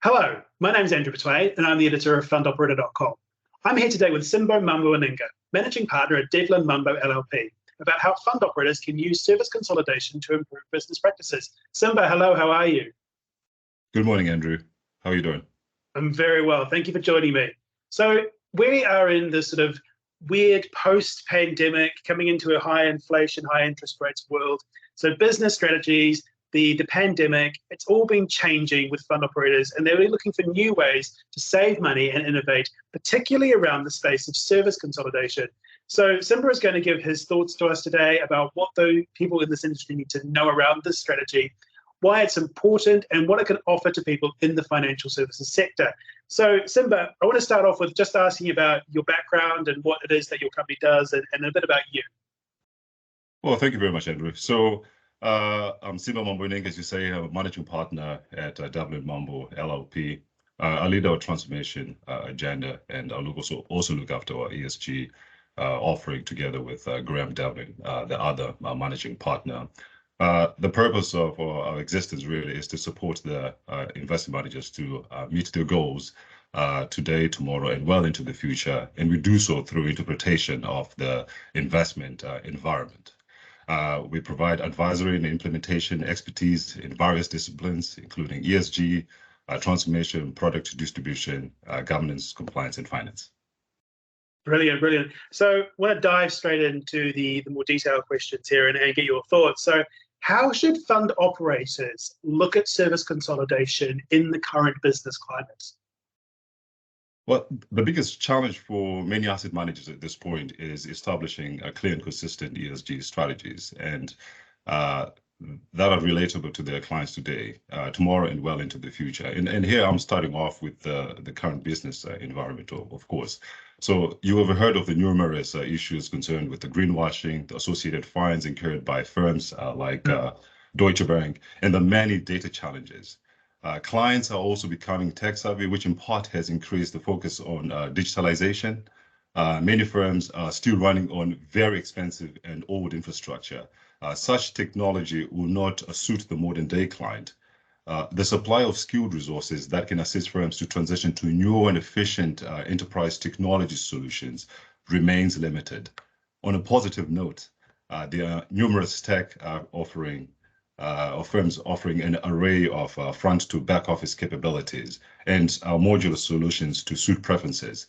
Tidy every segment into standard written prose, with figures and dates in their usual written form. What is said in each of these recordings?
Hello, my name is Andrew Petway, and I'm the editor of fundoperator.com. I'm here today with Simba Mamboininga, managing partner at Devlin Mambo LLP, about how fund operators can use service consolidation to improve business practices. Simba, hello, how are you? Good morning, Andrew. How are you doing? I'm very well. Thank you for joining me. So we are in this sort of weird post-pandemic, coming into a high inflation, high interest rates world. So business strategies, the pandemic, it's all been changing with fund operators, and they're really looking for new ways to save money and innovate, particularly around the space of service consolidation. So Simba is going to give his thoughts to us today about what the people in this industry need to know around this strategy, why it's important, and what it can offer to people in the financial services sector. So Simba, I want to start off with just asking about your background and what it is that your company does, and a bit about you. Well, thank you very much, Andrew. So I'm Simba Mamboininga, as you say. I'm a managing partner at Devlin Mambo LLP. I lead our transformation agenda, and I also look after our ESG offering together with Graham Devlin, the other managing partner. The purpose of our existence really is to support the investment managers to meet their goals today, tomorrow, and well into the future. And we do so through interpretation of the investment environment. We provide advisory and implementation expertise in various disciplines, including ESG, transformation, product distribution, governance, compliance, and finance. Brilliant, brilliant. So I want to dive straight into the more detailed questions here and get your thoughts. So how should fund operators look at service consolidation in the current business climate? Well, the biggest challenge for many asset managers at this point is establishing a clear and consistent ESG strategies, and that are relatable to their clients today, tomorrow, and well into the future. And here I'm starting off with the current business environment, of course. So you have heard of the numerous issues concerned with the greenwashing, the associated fines incurred by firms like Deutsche Bank, and the many data challenges. Clients are also becoming tech savvy, which in part has increased the focus on digitalization. Many firms are still running on very expensive and old infrastructure. Such technology will not suit the modern day client. The supply of skilled resources that can assist firms to transition to new and efficient enterprise technology solutions remains limited. On a positive note, there are numerous tech firms offering an array of front to back office capabilities and modular solutions to suit preferences.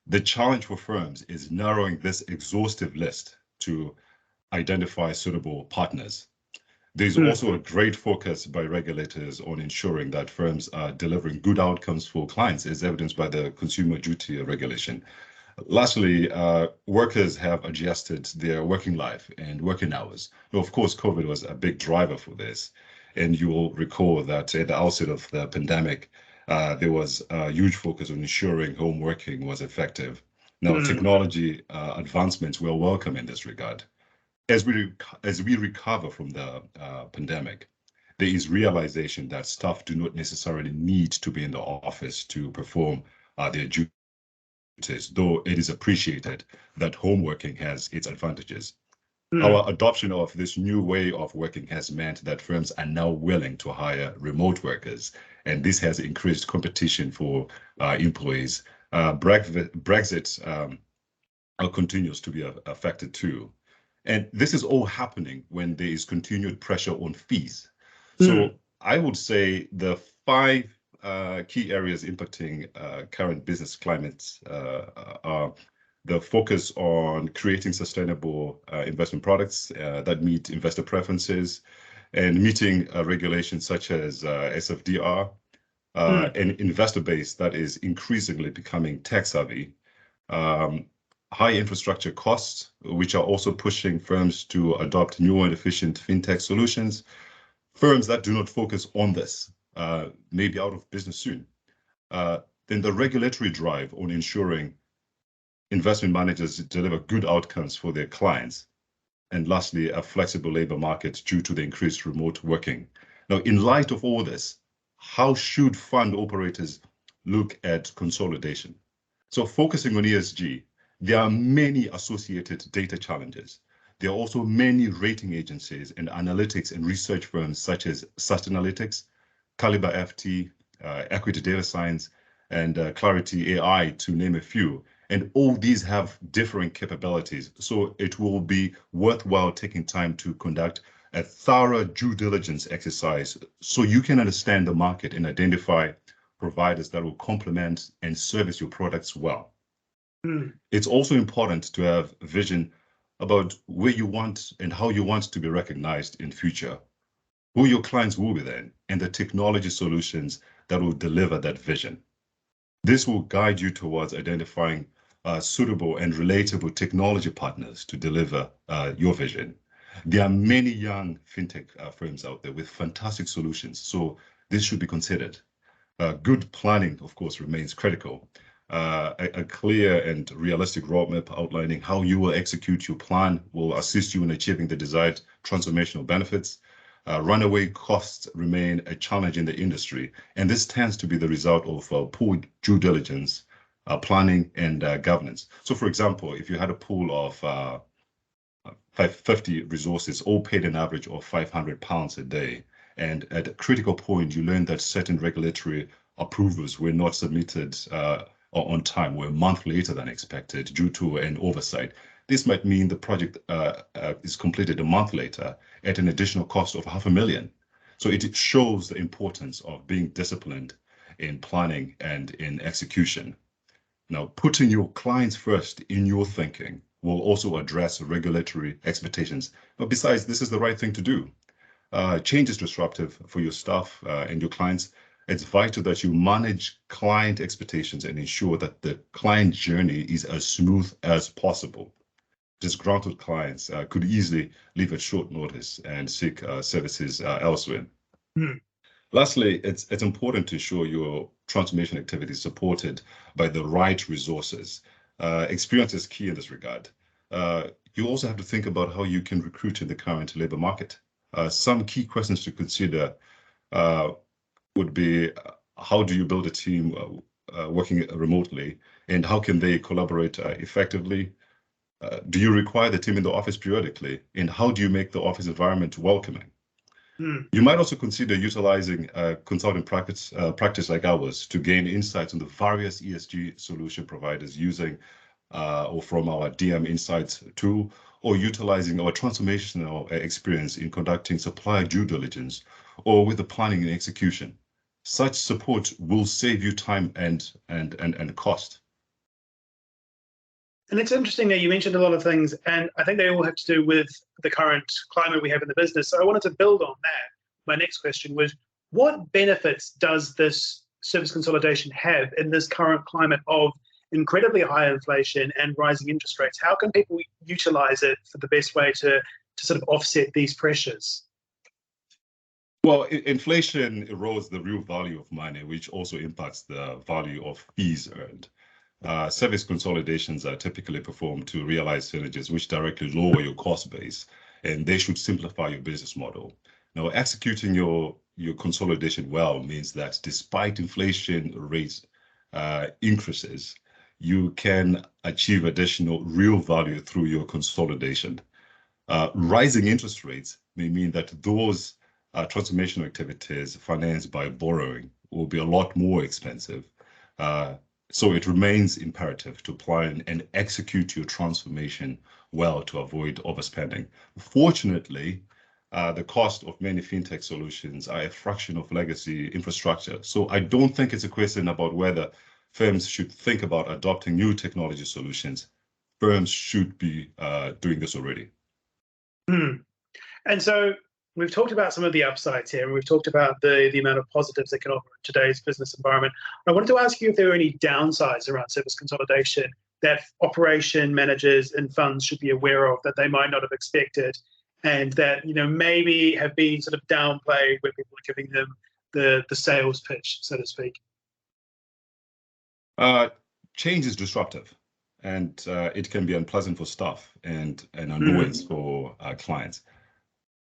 The challenge for firms is narrowing this exhaustive list to identify suitable partners. There's also a great focus by regulators on ensuring that firms are delivering good outcomes for clients, as evidenced by the Consumer Duty regulation. Lastly, workers have adjusted their working life and working hours. Now, of course, COVID was a big driver for this. And you will recall that at the outset of the pandemic, there was a huge focus on ensuring home working was effective. Now, technology advancements were welcome in this regard. As we recover from the pandemic, there is realization that staff do not necessarily need to be in the office to perform their duties, though it is appreciated that home working has its advantages. Our adoption of this new way of working has meant that firms are now willing to hire remote workers, and this has increased competition for employees. Brexit continues to be affected too. And this is all happening when there is continued pressure on fees. So I would say the 5 key areas impacting current business climates are the focus on creating sustainable investment products that meet investor preferences and meeting regulations such as SFDR, an investor base that is increasingly becoming tech savvy, high infrastructure costs, which are also pushing firms to adopt new and efficient fintech solutions. Firms that do not focus on this may be out of business soon. Then the regulatory drive on ensuring investment managers deliver good outcomes for their clients. And lastly, a flexible labor market due to the increased remote working. Now, in light of all this, how should fund operators look at consolidation? So focusing on ESG, there are many associated data challenges. There are also many rating agencies and analytics and research firms such as Sustainalytics, Caliber FT, equity data science, and Clarity AI, to name a few. And all these have differing capabilities. So it will be worthwhile taking time to conduct a thorough due diligence exercise so you can understand the market and identify providers that will complement and service your products well. It's also important to have vision about where you want and how you want to be recognized in future, who your clients will be then, and the technology solutions that will deliver that vision. This will guide you towards identifying suitable and relatable technology partners to deliver your vision. There are many young fintech firms out there with fantastic solutions, so this should be considered. Good planning, of course, remains critical. A clear and realistic roadmap outlining how you will execute your plan will assist you in achieving the desired transformational benefits. Runaway costs remain a challenge in the industry, and this tends to be the result of poor due diligence, planning, and governance. So, for example, if you had a pool of 550 resources, all paid an average of £500 a day, and at a critical point, you learned that certain regulatory approvals were not submitted on time, were a month later than expected due to an oversight. This might mean the project is completed a month later at an additional cost of $500,000. So it shows the importance of being disciplined in planning and in execution. Now, putting your clients first in your thinking will also address regulatory expectations. But besides, this is the right thing to do. Change is disruptive for your staff and your clients. It's vital that you manage client expectations and ensure that the client journey is as smooth as possible. Disgruntled clients could easily leave at short notice and seek services elsewhere. Lastly, it's important to ensure your transformation activity is supported by the right resources. Experience is key in this regard. You also have to think about how you can recruit in the current labor market. Some key questions to consider would be, how do you build a team working remotely, and how can they collaborate effectively? Do you require the team in the office periodically, and how do you make the office environment welcoming? You might also consider utilizing consulting practice like ours to gain insights on the various ESG solution providers using or from our DM Insights tool, or utilizing our transformational experience in conducting supplier due diligence or with the planning and execution. Such support will save you time and cost. And it's interesting that you mentioned a lot of things, and I think they all have to do with the current climate we have in the business. So I wanted to build on that. My next question was, what benefits does this service consolidation have in this current climate of incredibly high inflation and rising interest rates? How can people utilize it for the best way to sort of offset these pressures? Well, inflation erodes the real value of money, which also impacts the value of fees earned. Service consolidations are typically performed to realize synergies which directly lower your cost base, and they should simplify your business model. Now, executing your consolidation well means that despite inflation rates increases, you can achieve additional real value through your consolidation. Rising interest rates may mean that those transformational activities financed by borrowing will be a lot more expensive. So it remains imperative to plan and execute your transformation well to avoid overspending. Fortunately, the cost of many fintech solutions are a fraction of legacy infrastructure. So I don't think it's a question about whether firms should think about adopting new technology solutions. Firms should be doing this already. And so we've talked about some of the upsides here, and we've talked about the amount of positives that can offer in today's business environment. I wanted to ask you if there are any downsides around service consolidation that operation managers and funds should be aware of that they might not have expected, and that maybe have been sort of downplayed when people are giving them the sales pitch, so to speak. Change is disruptive, and it can be unpleasant for staff and an annoyance for clients.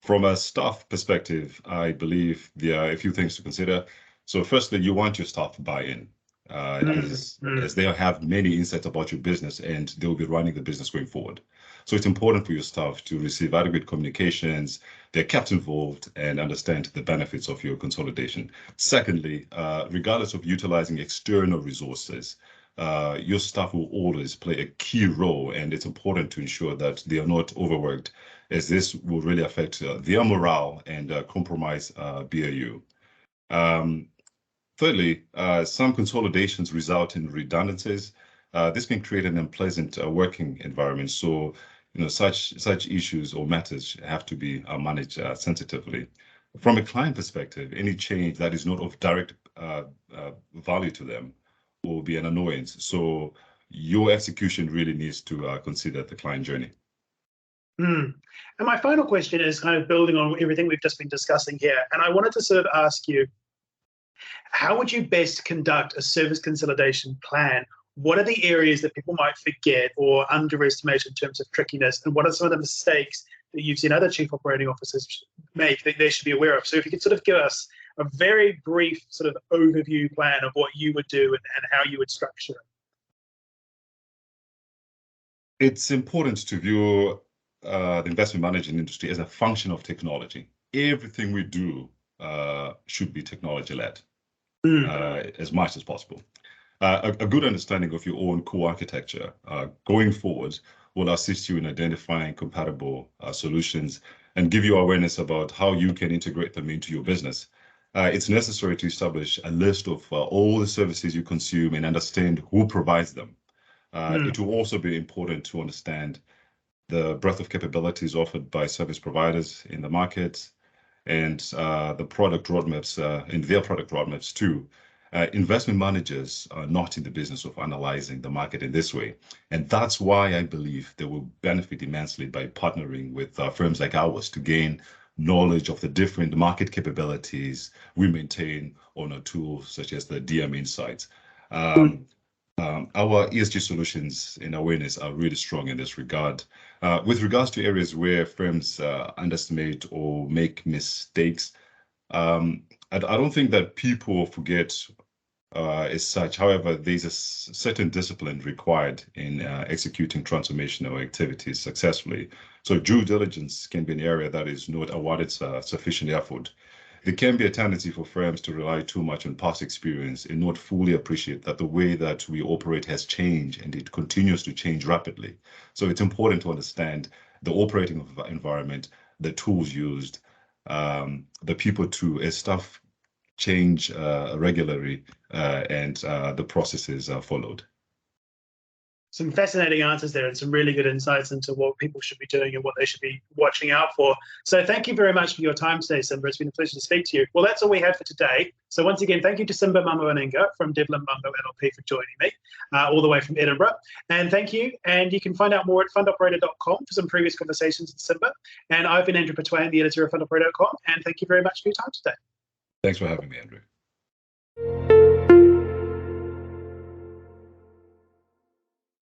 From a staff perspective, I believe there are a few things to consider. So firstly, you want your staff to buy in, as they have many insights about your business, and they'll be running the business going forward. So it's important for your staff to receive adequate communications, they're kept involved, and understand the benefits of your consolidation. Secondly, regardless of utilizing external resources, your staff will always play a key role, and it's important to ensure that they are not overworked, as this will really affect their morale and compromise BAU. Thirdly, some consolidations result in redundancies. This can create an unpleasant working environment. So, such issues or matters have to be managed sensitively. From a client perspective, any change that is not of direct value to them will be an annoyance. So your execution really needs to consider the client journey. And my final question is kind of building on everything we've just been discussing here. And I wanted to sort of ask you, how would you best conduct a service consolidation plan? What are the areas that people might forget or underestimate in terms of trickiness? And what are some of the mistakes that you've seen other chief operating officers make that they should be aware of? So if you could sort of give us a very brief sort of overview plan of what you would do and how you would structure it. It's important to view the investment management industry as a function of technology. Everything we do should be technology-led as much as possible. A good understanding of your own core architecture going forward will assist you in identifying compatible solutions and give you awareness about how you can integrate them into your business. It's necessary to establish a list of all the services you consume and understand who provides them. It will also be important to understand the breadth of capabilities offered by service providers in the market and the product roadmaps in their product roadmaps too. Investment managers are not in the business of analyzing the market in this way. And that's why I believe they will benefit immensely by partnering with firms like ours to gain knowledge of the different market capabilities we maintain on a tool such as the DM Insights. Our ESG solutions and awareness are really strong in this regard. With regards to areas where firms underestimate or make mistakes, I don't think that people forget as such. However, there's a certain discipline required in executing transformational activities successfully. So due diligence can be an area that is not awarded sufficient effort. There can be a tendency for firms to rely too much on past experience and not fully appreciate that the way that we operate has changed and it continues to change rapidly. So it's important to understand the operating environment, the tools used, the people too, as stuff change regularly and the processes are followed. Some fascinating answers there and some really good insights into what people should be doing and what they should be watching out for. So thank you very much for your time today, Simba. It's been a pleasure to speak to you. Well, that's all we have for today. So once again, thank you to Simba Mamboininga from Devlin Mambo LLP for joining me all the way from Edinburgh. And thank you. And you can find out more at fundoperator.com for some previous conversations with Simba. And I've been Andrew Petwain, the editor of fundoperator.com. And thank you very much for your time today. Thanks for having me, Andrew.